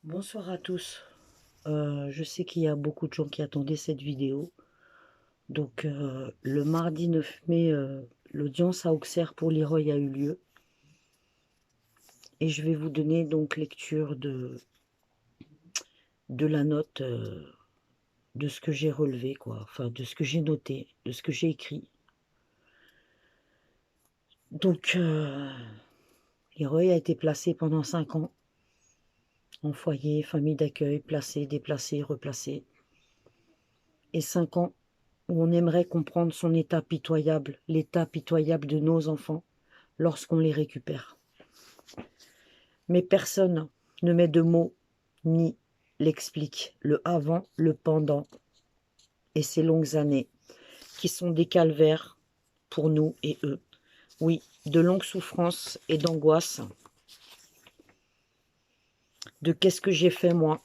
Bonsoir à tous. Je sais qu'il y a beaucoup de gens qui attendaient cette vidéo. Donc, le mardi 9 mai, l'audience à Auxerre pour Leroy a eu lieu. Et je vais vous donner donc lecture de la note, de ce que j'ai relevé, quoi. Enfin, de ce que j'ai noté, de ce que j'ai écrit. Donc, Leroy a été placé pendant 5 ans en foyer, famille d'accueil, placé, déplacé, replacé. Et 5 ans où on aimerait comprendre son état pitoyable, l'état pitoyable de nos enfants lorsqu'on les récupère. Mais personne ne met de mots ni l'explique, le avant, le pendant et ces longues années qui sont des calvaires pour nous et eux. Oui, de longues souffrances et d'angoisse, de qu'est-ce que j'ai fait moi,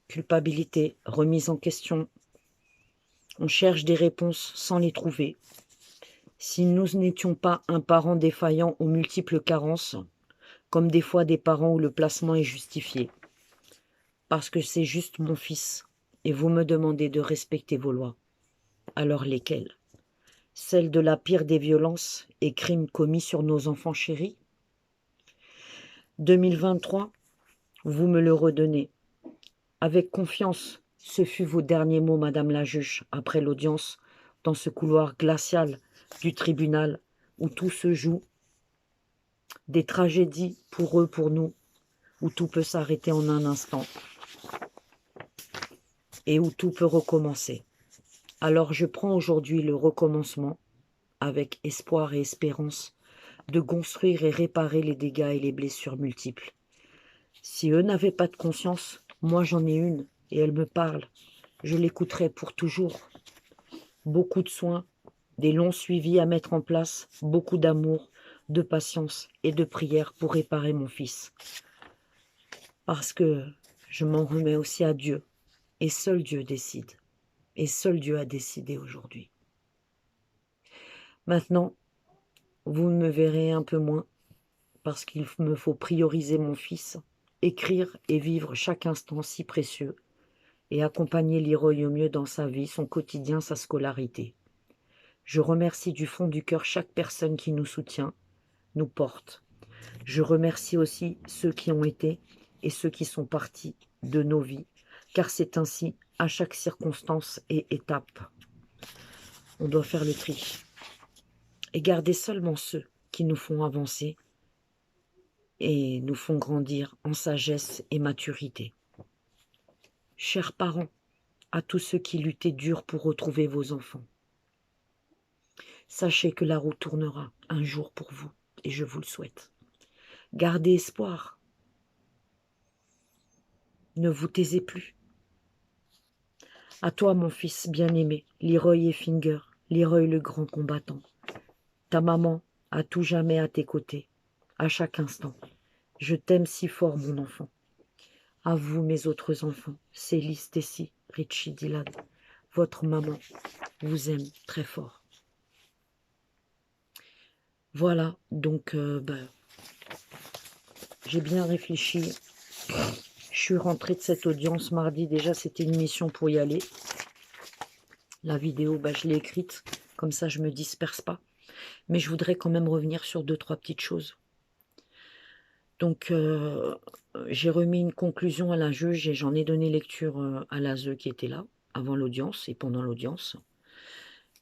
culpabilité, remise en question. On cherche des réponses sans les trouver. Si nous n'étions pas un parent défaillant aux multiples carences, comme des fois des parents où le placement est justifié, parce que c'est juste mon fils, et vous me demandez de respecter vos lois. Alors lesquelles? Celles de la pire des violences et crimes commis sur nos enfants chéris? 2023, vous me le redonnez. Avec confiance, ce fut vos derniers mots, Madame la juge, après l'audience, dans ce couloir glacial du tribunal où tout se joue, des tragédies pour eux, pour nous, où tout peut s'arrêter en un instant et où tout peut recommencer. Alors je prends aujourd'hui le recommencement, avec espoir et espérance, de construire et réparer les dégâts et les blessures multiples. Si eux n'avaient pas de conscience, moi j'en ai une, et elle me parle. Je l'écouterai pour toujours. Beaucoup de soins, des longs suivis à mettre en place, beaucoup d'amour, de patience et de prière pour réparer mon fils. Parce que je m'en remets aussi à Dieu, et seul Dieu décide. Et seul Dieu a décidé aujourd'hui. Maintenant, vous me verrez un peu moins, parce qu'il me faut prioriser mon fils, écrire et vivre chaque instant si précieux, et accompagner Leroy au mieux dans sa vie, son quotidien, sa scolarité. Je remercie du fond du cœur chaque personne qui nous soutient, nous porte. Je remercie aussi ceux qui ont été et ceux qui sont partis de nos vies, car c'est ainsi à chaque circonstance et étape. On doit faire le tri et garder seulement ceux qui nous font avancer et nous font grandir en sagesse et maturité. Chers parents, à tous ceux qui luttaient dur pour retrouver vos enfants, sachez que la roue tournera un jour pour vous, et je vous le souhaite. Gardez espoir, ne vous taisez plus. À toi, mon fils bien-aimé, Leroy Effinger, Leroy le grand combattant, ta maman à tout jamais à tes côtés, à chaque instant. Je t'aime si fort, mon enfant. À vous, mes autres enfants, Célie, Stacy, Richie, Dylan, votre maman vous aime très fort. Voilà, donc j'ai bien réfléchi. Je suis rentrée de cette audience mardi. Déjà, c'était une mission pour y aller. La vidéo, je l'ai écrite. Comme ça, je ne me disperse pas. Mais je voudrais quand même revenir sur 2-3 petites choses. Donc, j'ai remis une conclusion à la juge et j'en ai donné lecture à l'ASE qui était là, avant l'audience et pendant l'audience.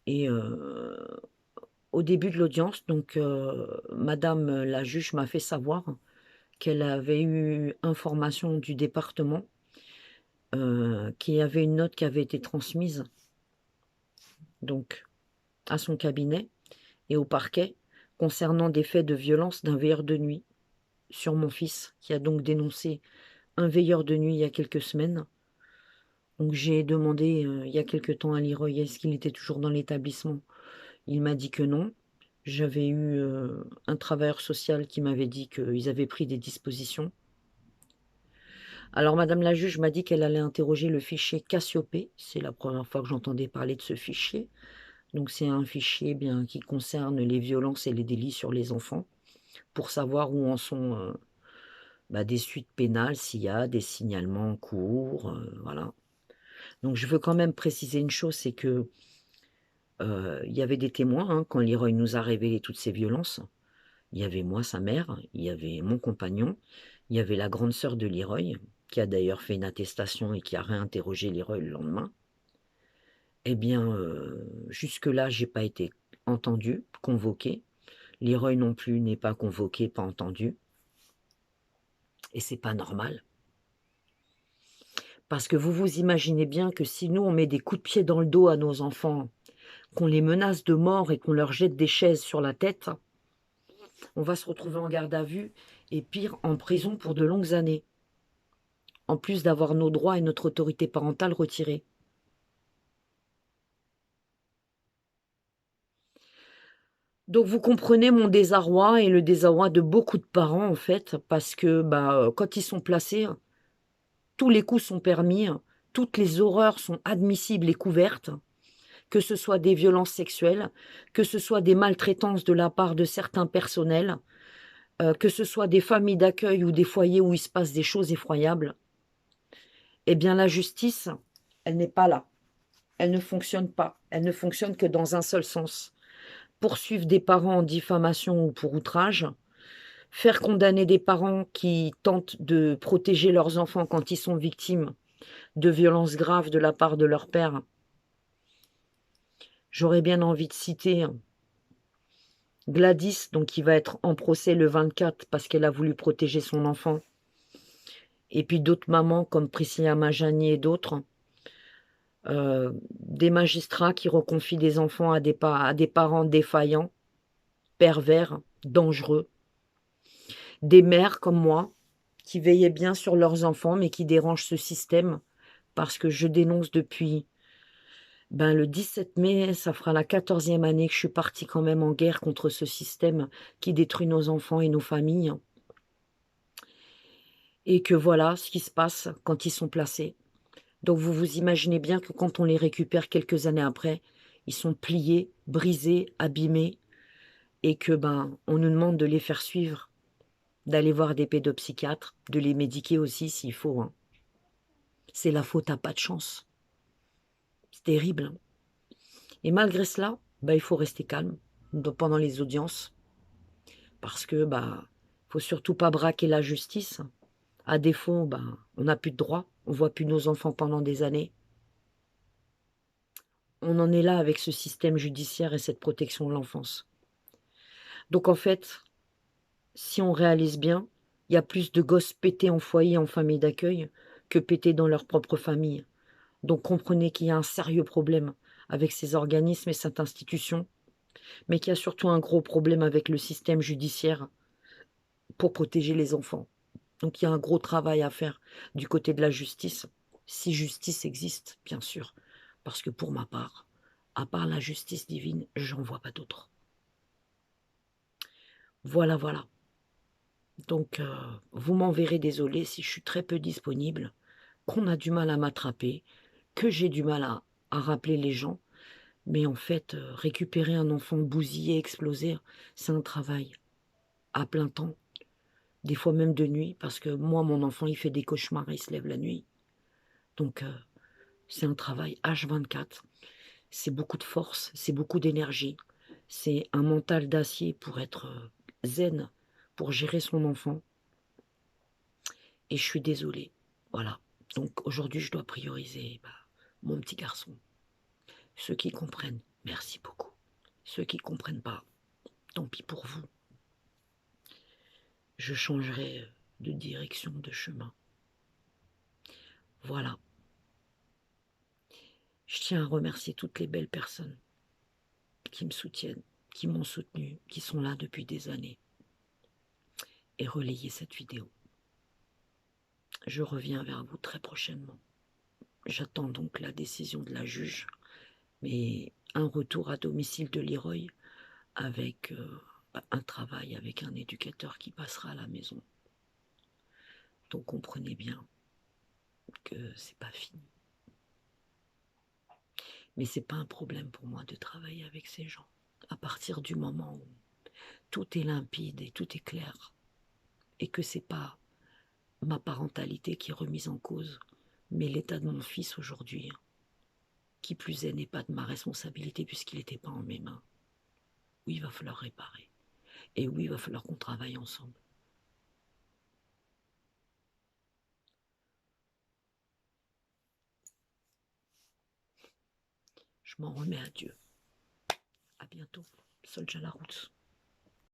Et au début de l'audience, donc, Madame la juge m'a fait savoir qu'elle avait eu information du département qu'il y avait une note qui avait été transmise donc à son cabinet et au parquet concernant des faits de violence d'un veilleur de nuit sur mon fils, qui a donc dénoncé un veilleur de nuit il y a quelques semaines. Donc j'ai demandé il y a quelque temps à Leroy est-ce qu'il était toujours dans l'établissement. Il m'a dit que non. J'avais eu un travailleur social qui m'avait dit qu'ils avaient pris des dispositions. Alors Madame la juge m'a dit qu'elle allait interroger le fichier Cassiopée. C'est la première fois que j'entendais parler de ce fichier. Donc c'est un fichier qui concerne les violences et les délits sur les enfants, pour savoir où en sont bah, des suites pénales s'il y a des signalements en cours, voilà. Donc je veux quand même préciser une chose, c'est que, il y avait des témoins, hein, quand Leroy nous a révélé toutes ces violences. Il y avait moi, sa mère, il y avait mon compagnon, il y avait la grande sœur de Leroy, qui a d'ailleurs fait une attestation et qui a réinterrogé Leroy le lendemain. Eh bien, jusque-là, j'ai pas été entendue, convoquée. Leroy non plus n'est pas convoqué, pas entendu. Et c'est pas normal. Parce que vous vous imaginez bien que si nous, on met des coups de pied dans le dos à nos enfants, qu'on les menace de mort et qu'on leur jette des chaises sur la tête, on va se retrouver en garde à vue et pire, en prison pour de longues années. En plus d'avoir nos droits et notre autorité parentale retirés. Donc vous comprenez mon désarroi et le désarroi de beaucoup de parents en fait, parce que bah, quand ils sont placés, tous les coups sont permis, toutes les horreurs sont admissibles et couvertes, que ce soit des violences sexuelles, que ce soit des maltraitances de la part de certains personnels, que ce soit des familles d'accueil ou des foyers où il se passe des choses effroyables. Eh bien la justice, elle n'est pas là. Elle ne fonctionne pas. Elle ne fonctionne que dans un seul sens. Poursuivre des parents en diffamation ou pour outrage, faire condamner des parents qui tentent de protéger leurs enfants quand ils sont victimes de violences graves de la part de leur père. J'aurais bien envie de citer Gladys, donc qui va être en procès le 24 parce qu'elle a voulu protéger son enfant. Et puis d'autres mamans comme Priscilla Majani et d'autres. Des magistrats qui reconfient des enfants à des parents défaillants, pervers, dangereux. Des mères comme moi, qui veillaient bien sur leurs enfants, mais qui dérangent ce système, parce que je dénonce depuis le 17 mai, ça fera la 14e année que je suis partie quand même en guerre contre ce système qui détruit nos enfants et nos familles. Et que voilà ce qui se passe quand ils sont placés. Donc vous vous imaginez bien que quand on les récupère quelques années après, ils sont pliés, brisés, abîmés, et que on nous demande de les faire suivre, d'aller voir des pédopsychiatres, de les médiquer aussi s'il faut, hein. C'est la faute à pas de chance. C'est terrible, hein. Et malgré cela, il faut rester calme pendant les audiences, parce que faut surtout pas braquer la justice. À défaut, on n'a plus de droits, on voit plus nos enfants pendant des années. On en est là avec ce système judiciaire et cette protection de l'enfance. Donc en fait, si on réalise bien, il y a plus de gosses pétés en foyer, en famille d'accueil, que pétés dans leur propre famille. Donc comprenez qu'il y a un sérieux problème avec ces organismes et cette institution, mais qu'il y a surtout un gros problème avec le système judiciaire pour protéger les enfants. Donc il y a un gros travail à faire du côté de la justice, si justice existe, bien sûr. Parce que pour ma part, à part la justice divine, j'en vois pas d'autre. Voilà, voilà. Donc, vous m'enverrez désolé si je suis très peu disponible, qu'on a du mal à m'attraper, que j'ai du mal à rappeler les gens. Mais en fait, récupérer un enfant bousillé, explosé, c'est un travail à plein temps, des fois même de nuit, parce que moi, mon enfant, il fait des cauchemars, il se lève la nuit. Donc, c'est un travail H24. C'est beaucoup de force, c'est beaucoup d'énergie. C'est un mental d'acier pour être zen, pour gérer son enfant. Et je suis désolée. Voilà. Donc aujourd'hui, je dois prioriser mon petit garçon. Ceux qui comprennent, merci beaucoup. Ceux qui ne comprennent pas, tant pis pour vous. Je changerai de direction, de chemin. Voilà. Je tiens à remercier toutes les belles personnes qui me soutiennent, qui m'ont soutenu, qui sont là depuis des années. Et relayez cette vidéo. Je reviens vers vous très prochainement. J'attends donc la décision de la juge, mais un retour à domicile de Leroy avec un travail avec un éducateur qui passera à la maison. Donc comprenez bien que c'est pas fini. Mais c'est pas un problème pour moi de travailler avec ces gens. À partir du moment où tout est limpide et tout est clair, et que c'est pas ma parentalité qui est remise en cause, mais l'état de mon fils aujourd'hui, qui plus est, n'est pas de ma responsabilité puisqu'il n'était pas en mes mains. Oui, il va falloir réparer. Et oui, il va falloir qu'on travaille ensemble. Je m'en remets à Dieu. À bientôt. Soldier la route.